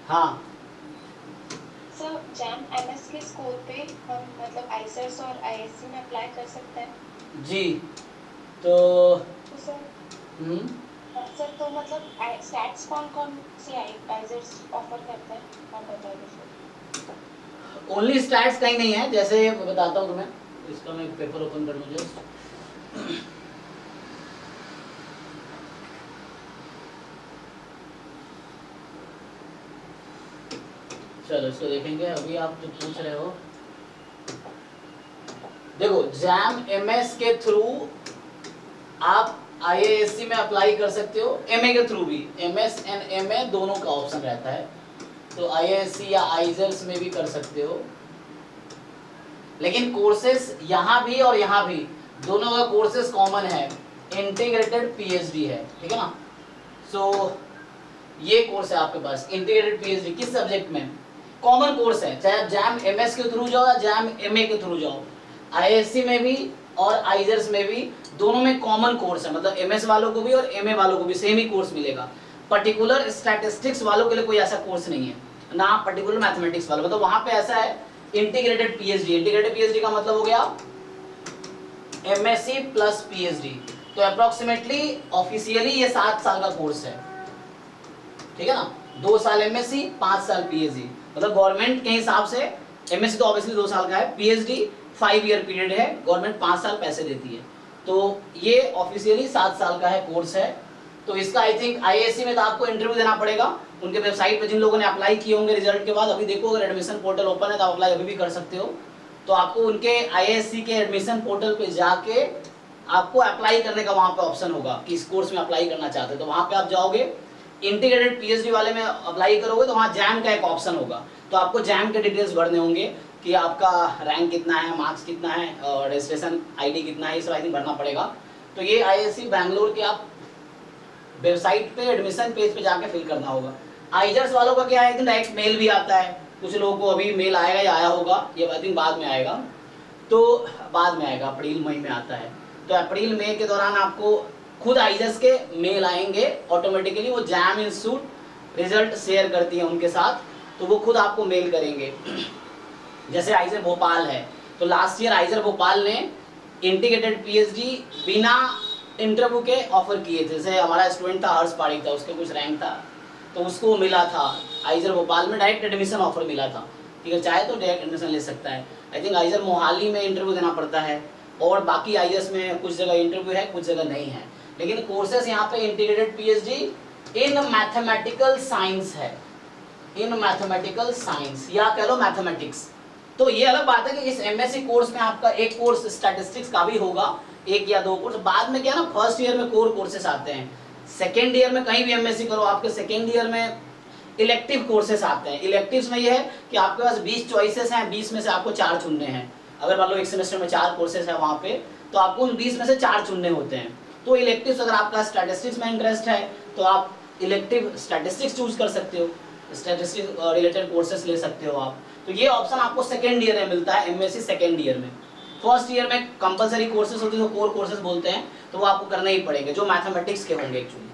हाँ sir jam MS के score पे हम मतलब आईसेट्स और आईएससी में अप्लाई कर सकते हैं? जी। तो तो सर हम्म, सर तो मतलब स्टैट्स कौन कौन सी आईजेट्स ऑफर करते हैं, आप बता दीजिए। ओनली स्टैट्स कहीं नहीं है, जैसे मैं बताता हूँ तुम्हें, इसका मैं पेपर ओपन कर लूँ जस्ट। चलो इसको देखेंगे। अभी आप जो पूछ रहे हो, देखो जैम एमएस के थ्रू आप आईएएससी में अप्लाई कर सकते हो, एमए के थ्रू भी, एमएस एंड एमए दोनों का ऑप्शन रहता है, तो आईएएससी या आइजर्स में भी कर सकते हो। लेकिन कोर्सेस यहाँ भी और यहाँ भी दोनों का कोर्सेस कॉमन है, इंटीग्रेटेड पीएचडी है, ठीक है ना। सो ये कोर्स है आपके पास इंटीग्रेटेड पीएचडी, किस सब्जेक्ट में, कॉमन कोर्स है, चाहे आप जैम एमएस के थ्रू जाओ या जैम एमए के थ्रू जाओ, आईएससी में भी और आइजर्स में भी दोनों में कॉमन कोर्स है, मतलब एमएस वालों को भी और एमए वालों को भी सेम ही कोर्स मिलेगा। पर्टिकुलर स्टैटिस्टिक्स वालों के लिए कोई ऐसा कोर्स नहीं है ना, पर्टिकुलर मैथमेटिक्स वालों, मतलब वहां पे ऐसा है इंटीग्रेटेड पीएचडी। इंटीग्रेटेड पीएचडी का मतलब हो गया एमएससी प्लस पीएचडी, तो अप्रोक्सीमेटली ऑफिशियली ये 7 साल का कोर्स है, ठीक है ना। 2 साल एमएससी 5 साल पीएचडी, मतलब गवर्नमेंट के हिसाब से एमएससी तो ऑब्वियसली 2 साल का है, पीएचडी 5 ईयर पीरियड है, गवर्नमेंट 5 साल पैसे देती है, तो ये ऑफिशियली 7 साल का है कोर्स है। तो इसका आई थिंक आईएएससी में तो आपको इंटरव्यू देना पड़ेगा, उनके वेबसाइट पे जिन लोगों ने अप्लाई किए होंगे रिजल्ट के बाद, अभी देखो अगर एडमिशन पोर्टल ओपन है तो आप अप्लाई अभी भी कर सकते हो। तो आपको उनके आईएएससी के एडमिशन पोर्टल पे जाके आपको अप्लाई करने का वहां पे ऑप्शन होगा कि इस कोर्स में अप्लाई करना चाहते हो, तो वहां पे आप जाओगे, इंटीग्रेटेड पीएचडी वाले में अप्लाई करोगे तो वहाँ जैम का एक ऑप्शन होगा, तो आपको जैम के डिटेल्स भरने होंगे कि आपका रैंक कितना है, मार्क्स कितना है और रजिस्ट्रेशन आईडी कितना है, ये सब आई थिंक भरना पड़ेगा। तो ये आईएससी बैंगलोर के आप वेबसाइट पे एडमिशन पेज पे जाके फिल करना होगा। आइजर्स वालों का क्या है, डायरेक्ट मेल भी आता है, कुछ लोगों को अभी मेल आएगा या आया होगा, ये आई थिंक बाद में आएगा, तो बाद में आएगा, अप्रैल मई में आता है, तो अप्रैल मई के दौरान आपको खुद आइजर्स के मेल आएंगे ऑटोमेटिकली, वो जैम इंस्टीट्यूट रिजल्ट शेयर करती है उनके साथ, तो वो खुद आपको मेल करेंगे। जैसे आइजर भोपाल है, तो लास्ट ईयर आइजर भोपाल ने इंटीग्रेटेड पीएचडी बिना इंटरव्यू के ऑफर किए थे, जैसे हमारा स्टूडेंट था हर्ष पारिक था, उसके कुछ रैंक था तो उसको मिला था आइजर भोपाल में डायरेक्ट एडमिशन ऑफर मिला था, ठीक है, चाहे तो डायरेक्ट एडमिशन ले सकता है। आई थिंक आइजर मोहाली में इंटरव्यू देना पड़ता है, और बाकी आईएएस में कुछ जगह इंटरव्यू है कुछ जगह नहीं है, लेकिन कोर्सेस यहाँ पे integrated PhD in mathematical science है, इन मैथमेटिकल साइंस या कह लो मैथमेटिक्स। तो ये अलग बात है कि इस एमएससी कोर्स में आपका एक कोर्स स्टैटिस्टिक्स का भी होगा, एक या 2 कोर्स, बाद में क्या ना फर्स्ट ईयर में कोर कोर्सेस आते हैं, सेकेंड ईयर में कहीं भी एमएससी करो आपके सेकेंड ईयर में इलेक्टिव कोर्सेस आते हैं। इलेक्टिव्स में ये है कि आपके पास 20 चॉइसेस हैं, 20 में से आपको 4 चुनने हैं, अगर मान लो एक सेमेस्टर में 4 कोर्सेस है वहाँ पे, तो आपको उन 20 में से 4 चुनने होते हैं। तो इलेक्टिव्स अगर आपका स्टैटिस्टिक्स में इंटरेस्ट है तो आप इलेक्टिव स्टैटिस्टिक्स चूज कर सकते हो, स्टैटिस्टिक्स रिलेटेड कोर्सेस ले सकते हो आप। तो ये ऑप्शन आपको सेकेंड ईयर में मिलता है, एमएससी सेकेंड ईयर में। फर्स्ट ईयर में कंपलसरी कोर्सेज होते हैं, कोर कोर्सेज बोलते हैं, तो वो आपको करने ही पड़ेंगे जो मैथमेटिक्स के होंगे एक्चुअली।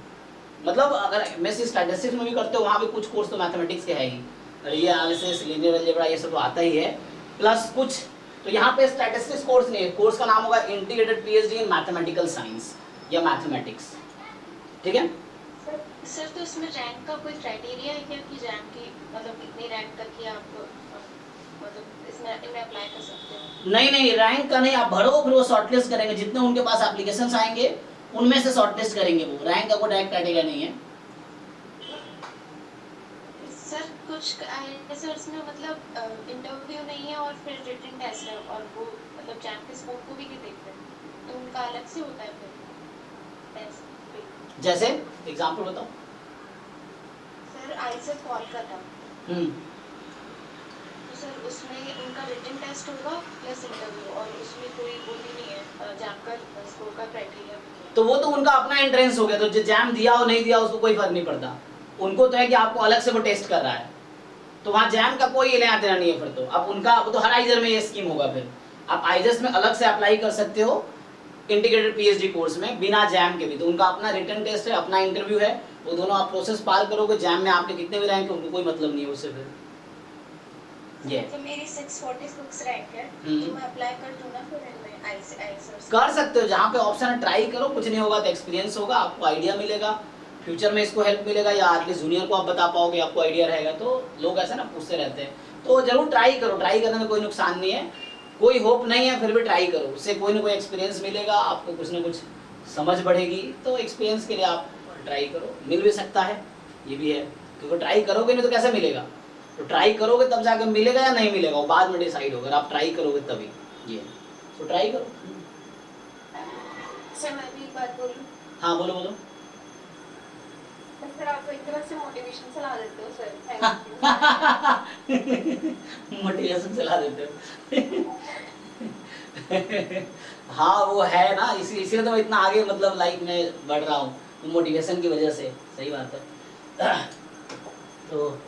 मतलब अगर एमएससी स्टैटिस्टिक्स में भी करते हो वहाँ भी कुछ कोर्स तो मैथमेटिक्स के है ही, रियल एनालिसिस, लीनियर अलजेब्रा, ये सब तो आता ही है, प्लस कुछ। तो यहाँ पे स्टैटिस्टिक्स कोर्स नहीं है, कोर्स का नाम होगा integrated PhD in mathematical science या मैथमेटिक्स, ठीक है। सर तो इसमें रैंक का कोई क्राइटेरिया है क्या कि रैंक की मतलब कितनी रैंक तक की आप मतलब इसमें अप्लाई कर सकते हो? नहीं नहीं, रैंक का नहीं, आप भरो फिर वो शॉर्टलिस्ट करेंगे, जितने उनके पास एप्लीकेशंस आएंगे उनमें से शॉर्टलिस्ट करेंगे वो, रैंक का कोई डायरेक्ट क्राइटेरिया नहीं है। सर कुछ सर इसमें मतलब इंटरव्यू नहीं है और फिर रिटन टेस्ट है, और वो मतलब जैम के स्कोर को भी देखते हैं, तो उनका अलग से होता है फिर टेस्ट। जैसे एग्जांपल बताओ। सर आइजर कॉल का था, तो सर उसमें उनका रिटन टेस्ट होगा प्लस इंटरव्यू, और उसमें कोई वो भी नहीं है जैम का स्कोर का क्राइटेरिया। तो वो तो उनका अपना एंट्रेंस हो गया, तो जो जैम दिया हो नहीं दिया उसको कोई फर्क नहीं पड़ता, उनको तो है कि आपको अलग से वो टेस्ट कर रहा है, तो वहाँ जैम का कोई लेना देना नहीं है फिर तो। अब उनका तो हर आइजर में ये स्कीम होगा, फिर आप आइजर्स में अलग से अप्लाई कर सकते हो, इंटीग्रेटेड पीएचडी कोर्स में बिना जैम के भी। तो उनका अपना रिटन टेस्ट है, अपना इंटरव्यू है, वो दोनों आप प्रोसेस पार करोगे, जैम में आपके कितने भी रैंक उनको कोई मतलब नहीं है उससे फिर। ये तो मेरी 646 रैंक है, तो मैं अप्लाई कर दूं ना फिर इनमें आईएसआरस? कर सकते हो, जहाँ पे ऑप्शन है ट्राई करो, कुछ नहीं होगा तो एक्सपीरियंस होगा, आपको आइडिया मिलेगा, फ्यूचर में इसको हेल्प मिलेगा, या एटलीस्ट जूनियर को आप बता पाओगे, आपको आइडिया रहेगा। तो लोग ऐसा ना पूछते रहते हैं, तो जरूर ट्राई करो, ट्राई करने में कोई नुकसान नहीं है, कोई होप नहीं है फिर भी ट्राई करो, उससे कोई ना कोई एक्सपीरियंस मिलेगा, आपको कुछ ना कुछ समझ बढ़ेगी। तो एक्सपीरियंस के लिए आप ट्राई करो, मिल भी सकता है, ये भी है, क्योंकि ट्राई करोगे नहीं तो कैसे मिलेगा, तो ट्राई करोगे तब जाकर मिलेगा या नहीं मिलेगा, वो बाद में डिसाइड होगा, आप ट्राई करोगे तभी। ये तो ट्राई करो। सर मैं भी एक बात बोलूं? हाँ बोलो बोलो। सर आप एक तरह से मोटिवेशन चला देते हो सर, थैंक यू। मोटिवेशन चला देते हो। हाँ वो है ना, इसीलिए तो मैं इतना आगे मतलब लाइफ में बढ़ रहा हूँ, मोटिवेशन की वजह से। सही बात है। तो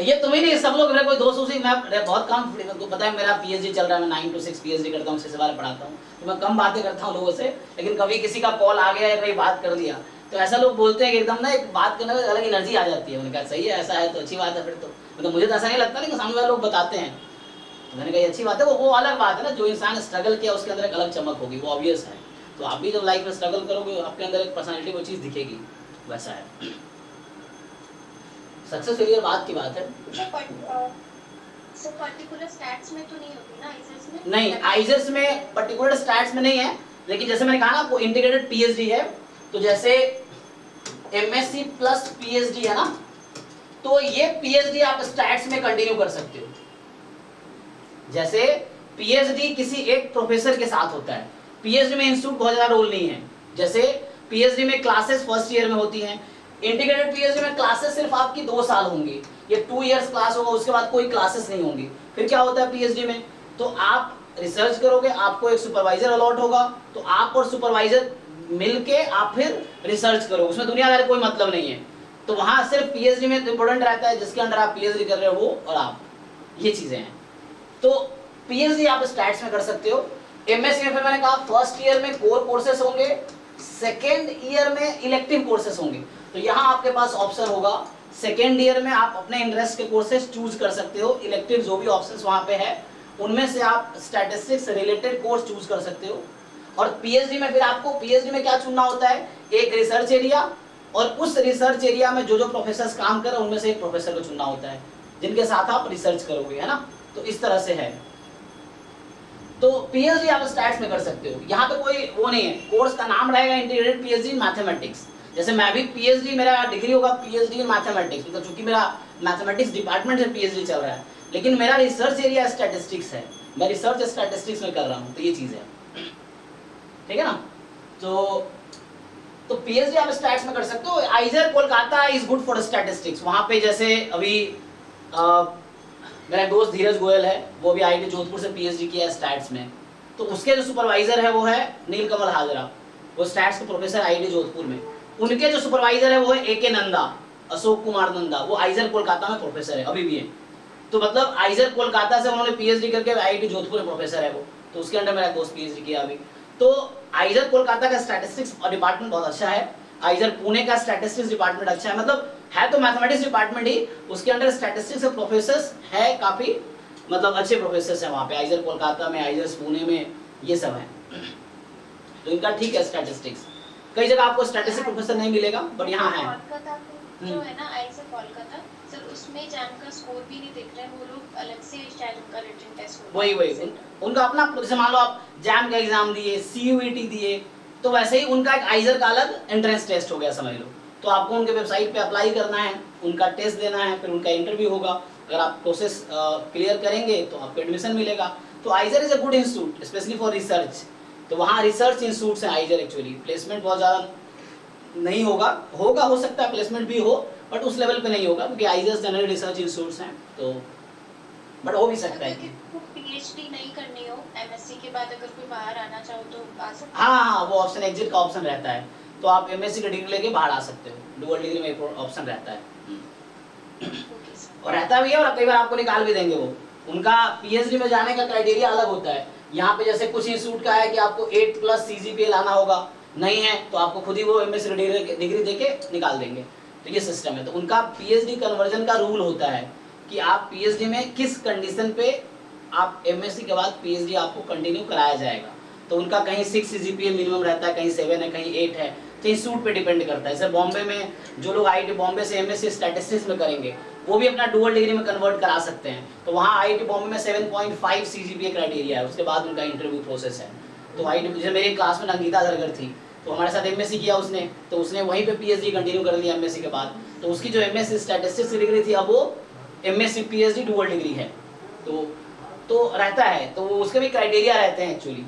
ये तुम्हें नहीं, सब लोग, मेरे कोई दोस्त उसी, मैं बहुत कम, मेरे को पता है मेरा पीएचडी चल रहा है, मैं 9 to 6 पीएचडी करता हूँ, 6 बार पढ़ाता हूँ, तो मैं कम बातें करता हूँ लोगों से, लेकिन कभी किसी का कॉल आ गया या कहीं बात कर लिया तो ऐसा लोग बोलते हैं कि एकदम ना एक बात करने में अलग एनर्जी आ जाती है। मैंने कहा सही है, ऐसा है तो अच्छी बात है फिर तो, मतलब मुझे तो ऐसा नहीं लगता, लेकिन सामने वाले लोग बताते हैं, तो मैंने कहा ये अच्छी बात है, वो अलग बात है ना, जो इंसान स्ट्रगल किया उसके अंदर एक अलग चमक होगी, वो ऑब्वियस है। तो आप भी जब लाइफ में स्ट्रगल करोगे आपके अंदर एक पर्सनैलिटी, वो चीज़ दिखेगी, वैसा है। सक्सेस फेलियर बात की बात है। सर पर्टिकुलर स्टैट्स में तो नहीं होती ना आइजर्स में? नहीं, आइजर्स में पर्टिकुलर स्टैट्स में नहीं है, लेकिन जैसे मैंने कहा ना आपको इंटीग्रेटेड पीएचडी है, तो जैसे एमएससी प्लस पीएचडी है ना, तो ये पीएचडी आप स्टैट्स में कंटिन्यू कर सकते हो। जैसे पीएचडी किसी एक प्रोफेसर के साथ होता है, पीएचडी में इंस्टीट्यूट बहुत ज्यादा रोल नहीं है, जैसे पीएचडी में क्लासेस फर्स्ट ईयर में होती हैं, इंटीग्रेटेड पीएचडी में क्लासेस सिर्फ आपकी 2 साल होंगी, ये 2 इयर्स क्लास होगा, उसके बाद कोई क्लासेस नहीं होंगी। फिर क्या होता है पीएचडी में, तो आप रिसर्च करोगे, आपको एक सुपरवाइजर अलॉट होगा, तो आप और सुपरवाइजर मिलके आप फिर रिसर्च करोगे, उसमें दुनियादारी कोई मतलब नहीं है। तो वहां सिर्फ पीएचडी में इंपॉर्टेंट रहता है जिसके अंडर आप पीएचडी कर रहे हो वो और आप, ये चीजें हैं। तो पीएचडी आप स्टैट्स में कर सकते हो। एमएससी में फिर मैंने कहा फर्स्ट ईयर में कोर कोर्सेस होंगे, सेकेंड ईयर में इलेक्टिव कोर्सेस होंगे। तो यहाँ आपके पास ऑप्शन होगा, सेकेंड ईयर में आप अपने इंटरेस्ट के कोर्सेज चूज कर सकते हो, इलेक्टिव जो भी ऑप्शंस वहाँ पे है उनमें से आप स्टैटिस्टिक्स रिलेटेड कोर्स चूज कर सकते हो। और पीएचडी में फिर आपको, पीएचडी में क्या चुनना होता है, एक रिसर्च एरिया, और उस रिसर्च एरिया में जो जो प्रोफेसर काम कर रहे हैं उनमें से एक प्रोफेसर को चुनना होता है जिनके साथ आप रिसर्च करोगे, है ना। तो इस तरह से है। तो पीएचडी आप स्टैट्स में कर सकते हो, यहाँ पे कोई वो नहीं है, कोर्स का नाम रहेगा इंटीग्रेटेड पीएचडी इन मैथमेटिक्स। जैसे मैं भी पीएचडी, मेरा डिग्री होगा पीएचडी इन मैथमेटिक्स, मतलब चूंकि मेरा मैथमेटिक्स डिपार्टमेंट से पीएचडी चल रहा है, लेकिन मेरा रिसर्च एरिया स्टैटिस्टिक्स है, मैं रिसर्च स्टैटिस्टिक्स में कर रहा हूँ, तो ये चीज़ है, ठीक है ना। तो पीएचडी आप स्टैट्स में कर सकते हो। आइजर Kolkata is good for statistics, वहाँ पे जैसे अभी मेरा दोस्त धीरज गोयल है, वो भी आईआईटी जोधपुर से पीएचडी किया है स्टैट्स में, तो उसके जो सुपरवाइजर है वो है नीलकमल हाजरा, वो स्टैट्स के प्रोफेसर आईआईटी जोधपुर में। उनके जो सुपरवाइजर है वो है एके नंदा, अशोक कुमार नंदा, वो आइजर कोलकाता में प्रोफेसर है, अभी भी है। तो मतलब आइजर कोलकाता से उन्होंने पीएचडी करके आईआईटी जोधपुर में प्रोफेसर है वो, तो उसके अंडर मेरा दोस्त पीएचडी किया अभी। तो आइजर कोलकाता का स्टैटिस्टिक्स डिपार्टमेंट बहुत अच्छा है, आइजर पुणे का स्टैटिस्टिक्स डिपार्टमेंट अच्छा है, मतलब है तो मैथमेटिक्स डिपार्टमेंट ही, उसके अंडर स्टैटिस्टिक्स के प्रोफेसर्स है काफी, मतलब अच्छे प्रोफेसर्स हैं वहाँ पे, आइजर कोलकाता में, आइजर पुणे में, ये सब है। तो इनका ठीक है स्टैटिस्टिक्स। कई जगह आपको स्टैटिस्टिक्स प्रोफेसर नहीं मिलेगा, बट यहाँ है। कोलकाता जो है ना आईआईटी कोलकाता सर, उसमें जैम का स्कोर भी नहीं दिख रहा है, वो लोग अलग से शायद उनका रिटन टेस्ट होगा। वही उनका अपना, जैसे मान लो आप जैम का एग्जाम दिए, सीयूईटी दिए, तो वैसे ही उनका एक आइजर का अलग एंट्रेंस टेस्ट हो गया समझ लो। तो आपको उनके वेबसाइट पे अप्लाई करना है, उनका टेस्ट देना है, फिर उनका इंटरव्यू होगा, अगर आप प्रोसेस क्लियर करेंगे तो आपको एडमिशन मिलेगा। तो आइजर is a good institute specially for research, तो वहाँ रिसर्च इंस्टीट्यूट है आइजर। एक्चुअली प्लेसमेंट बहुत ज़्यादा नहीं होगा, हो सकता है प्लेसमेंट भी हो, बट उस लेवल पे नहीं होगा, क्योंकि आइजर जनरल रिसर्च इंस्टीट्यूट्स हैं, तो बट हो भी सकता है। पीएचडी नहीं करनी हो, एमएससी के बाद अगर कोई बाहर आना चाहो तो आ सकते हैं। हाँ, वो ऑप्शन एग्जिट का ऑप्शन रहता है, तो आप एमएससी की डिग्री लेके बाहर आ सकते हो, डुअल डिग्री में एक ऑप्शन रहता है। और रहता भी है, और कई बार आपको निकाल भी देंगे वो, उनका पीएचडी में जाने का क्राइटेरिया अलग होता है। यहाँ पे जैसे कुछ इंस्टीट्यूट का है कि आपको 8+ CGPA लाना होगा, नहीं है तो आपको खुद ही वो MSc डिग्री देके निकाल देंगे। तो ये सिस्टम है। तो उनका PhD कन्वर्जन का रूल होता है कि आप PhD में किस कंडीशन पे आप MSc के बाद PhD आपको कंटिन्यू कराया जाएगा। तो उनका कहीं 6 CGPA मिनिमम रहता है, कहीं 7 है, कहीं 8 है, तो इंस्टीट्यूट पे डिपेंड करता है। जैसे बॉम्बे में जो लोग IIT बॉम्बे से MSc स्टैटिस्टिक्स में करेंगे वो भी अपना डुअल डिग्री में कन्वर्ट करा सकते हैं। तो वहाँ IIT बॉम्बे में 7.5 CGPA क्राइटेरिया है, उसके बाद उनका इंटरव्यू प्रोसेस है। तो IIT जैसे मेरी क्लास में अंकिता धरकर थी, तो हमारे साथ MSc किया उसने, तो उसने वहीं पे PhD कंटिन्यू कर लिया MSc के बाद। तो उसकी जो MSc स्टैटिस्टिक्स की डिग्री थी, अब वो MSc PhD डुअल डिग्री है। तो रहता है, तो उसके भी क्राइटेरिया रहते हैं एक्चुअली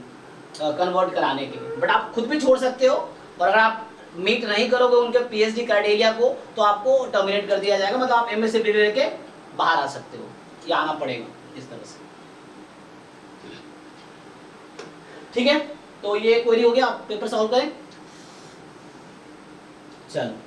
कन्वर्ट कराने के लिए। बट आप खुद भी छोड़ सकते हो, और अगर आप मीट नहीं करोगे उनके PhD क्राइटेरिया को तो आपको टर्मिनेट कर दिया जाएगा, मतलब आप MSc डिग्री लेके बाहर आ सकते हो, या आना पड़ेगा इस तरह से। ठीक है, तो ये क्वेरी हो गया, आप पेपर सॉल्व करें। चलो।